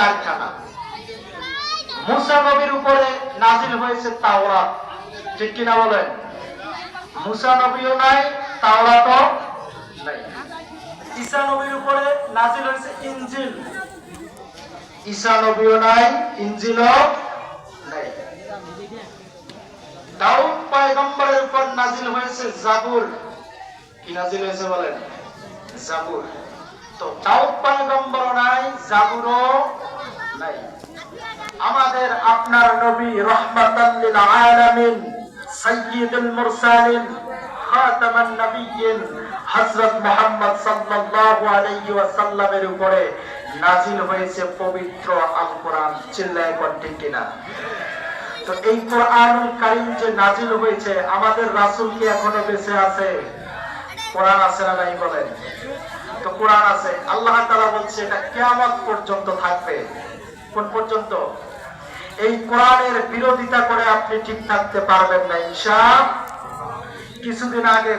4খানা। মুসা নবীর উপরে নাজিল হয়েছে তাওরাত, ঠিক কিনা বলেন? মুসা নবীও নাই, তাওরাতও নাই। ঈসা নবীর উপরে নাজিল হয়েছে ইনজিল, ঈসা নবীও নাই, ইনজিলও নাই। দাউদ পয়গম্বরের উপর নাজিল হয়েছে জাবুর, কি নাজিল হয়েছে বলেন? জাবুর। তো দাউদ পয়গম্বর নাই, জাবুরও নাই। আমাদের আপনার নবী রাহমাতাল লিল আলামিন, সাইয়্যিদুল মুরসালিন, খাতামান নবিয়্যিন হযরত মুহাম্মদ সাল্লাল্লাহু আলাইহি ওয়াসাল্লামের উপরে নাজিল হয়েছে পবিত্র আল কোরআন। চিল্লায়ে কোন ঠিক কিনা? তো এই কোরআনুল কারীম যে নাজিল হয়েছে, আমাদের রাসূল কি এখনো বেঁচে আছে? কোরআন আছে না নাই বলেন? তো কোরআন আছে। আল্লাহ তাআলা বলছে এটা কিয়ামত পর্যন্ত থাকবে। কোন পর্যন্ত? এই কোরআনের বিরোধিতা করে আপনি ঠিক থাকতে পারবেন না ইনশাআল্লাহ। কিছুদিন আগে